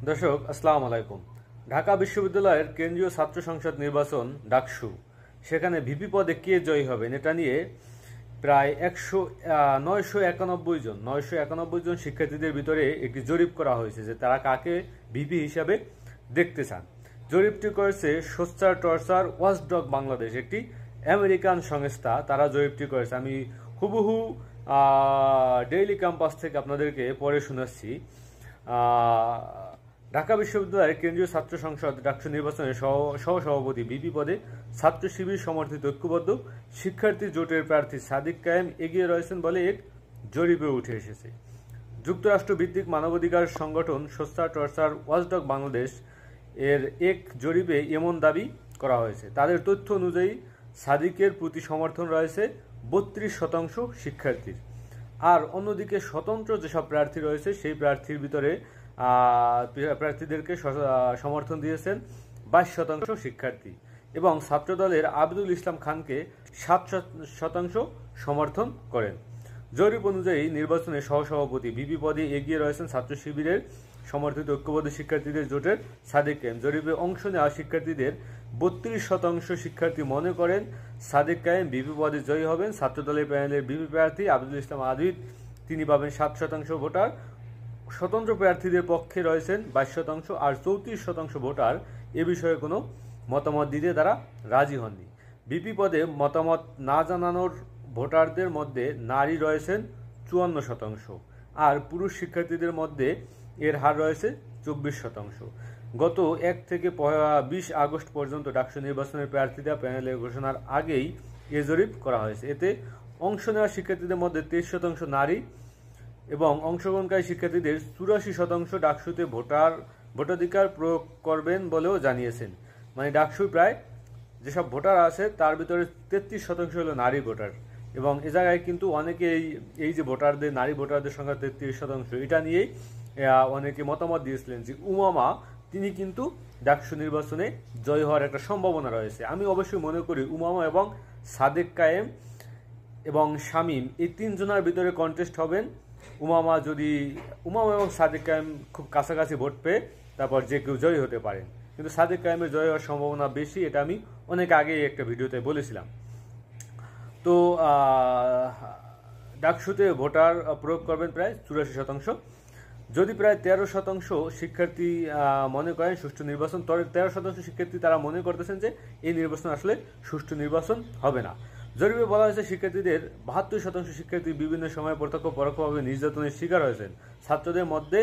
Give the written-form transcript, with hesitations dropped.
দর্শক আসসালামু আলাইকুম। ঢাকা বিশ্ববিদ্যালয়ের কেন্দ্রীয় ছাত্র সংসদ নির্বাচন ডাকসু, সেখানে ভিপি পদে কে জয়ী হবেন এটা নিয়ে প্রায় 991 জন শিক্ষার্থীদের ভিতরে একটি জরিপ করা হয়েছে যে তারা কাকে ভিপি হিসাবে দেখতে চান। জরিপটি করেছে সোচ্চার টর্চার ওয়াচডগ বাংলাদেশ, একটি আমেরিকান সংস্থা। তারা জরিপটি করেছে। আমি হুবহু ডেইলি ক্যাম্পাস থেকে আপনাদেরকে পড়ে শোনাচ্ছি। ঢাকা বিশ্ববিদ্যালয়ের কেন্দ্রীয় ছাত্র সংসদ ডাকসু নির্বাচনের সহসভাপতি ভিপি পদে ছাত্র শিবির সমর্থিত ঐক্যবদ্ধ শিক্ষার্থী জোটের প্রার্থী সাদিক কায়েম এগিয়ে রয়েছেন বলে এক জরিপে উঠে এসেছে। যুক্তরাষ্ট্র ভিত্তিক মানবাধিকার সংগঠন সোচ্চার টর্চার ওয়াচডগ বাংলাদেশ এর এক জরিপে এমন দাবি করা হয়েছে। তাদের তথ্য অনুযায়ী সাদিকের প্রতি সমর্থন রয়েছে 32% শিক্ষার্থীর। আর অন্যদিকে স্বতন্ত্র যেসব প্রার্থী রয়েছে সেই প্রার্থীর ভিতরে প্রার্থীদেরকে সমর্থন দিয়েছেন 22% শিক্ষার্থী এবং ছাত্রদলের আবদুল ইসলাম খানকে 7% সমর্থন করেন। জরিপ অনুযায়ী নির্বাচনে সহসভাপতি ভিপি পদে এগিয়ে রয়েছেন ছাত্র শিবিরের সমর্থিত ঐক্যবদ্ধ শিক্ষার্থীদের জোটের সাদিক কায়েম। জরিপে অংশ নেওয়া শিক্ষার্থীদের 32% শিক্ষার্থী মনে করেন সাদিক কায়েম ভিপি পদে জয়ী হবেন। ছাত্রদলের প্যানেলের ভিপি প্রার্থী আবদুল ইসলাম আদিত তিনি পাবেন 7% ভোটার। স্বতন্ত্র প্রার্থীদের পক্ষে রয়েছেন 22% আর 34% ভোটার এ বিষয়ে কোনো মতামত দিতে তারা রাজি হননি। ভিপি পদে মতামত না জানানোর ভোটারদের মধ্যে নারী রয়েছেন 54% আর পুরুষ শিক্ষার্থীদের মধ্যে এর হার রয়েছে 24%। গত 1 থেকে 20 আগস্ট পর্যন্ত ডাকসু নির্বাচনের প্রার্থীরা প্যানেলের ঘোষণার আগেই এ জরিপ করা হয়েছে। এতে অংশ নেওয়া শিক্ষার্থীদের মধ্যে 23% নারী এবং অংশগ্রহণকারী শিক্ষার্থীদের 84% ডাকসুতে ভোটাধিকার প্রয়োগ করবেন বলেও জানিয়েছেন। মানে ডাকসু প্রায় যেসব ভোটার আছে তার ভিতরে 33% হলো নারী ভোটার। এবং এ জায়গায় কিন্তু অনেকে এই যে ভোটারদের নারী ভোটারদের সংখ্যা 33%, এটা নিয়েই অনেকে মতামত দিয়েছিলেন যে উমামা তিনি কিন্তু ডাকসু নির্বাচনে জয় হওয়ার একটা সম্ভাবনা রয়েছে। আমি অবশ্যই মনে করি উমামা এবং সাদেক কায়েম এবং শামীম এই তিনজনের ভিতরে কন্টেস্ট হবেন। উমামা এবং সাদেক কায়েম খুব কাছাকাছি ভোট পেয়ে তারপর যে কেউ জয়ী হতে পারেন, কিন্তু সাদেক কায়েমের জয় হওয়ার সম্ভাবনা বেশি, এটা আমি অনেক আগেই একটা ভিডিওতে বলেছিলাম। তো ডাকসুতে ভোটার প্রয়োগ করবেন প্রায় 84%। যদি প্রায় 13% শিক্ষার্থী মনে করেন সুষ্ঠু নির্বাচন, তবে 13% শিক্ষার্থী তারা মনে করতেছেন যে এই নির্বাচন আসলে সুষ্ঠু নির্বাচন হবে না। জরিপে বলা হয়েছে শিক্ষার্থীদের 72% শিক্ষার্থী বিভিন্ন সময় প্রত্যক্ষ পরোক্ষভাবে নির্যাতনের শিকার হয়েছেন। ছাত্রদের মধ্যে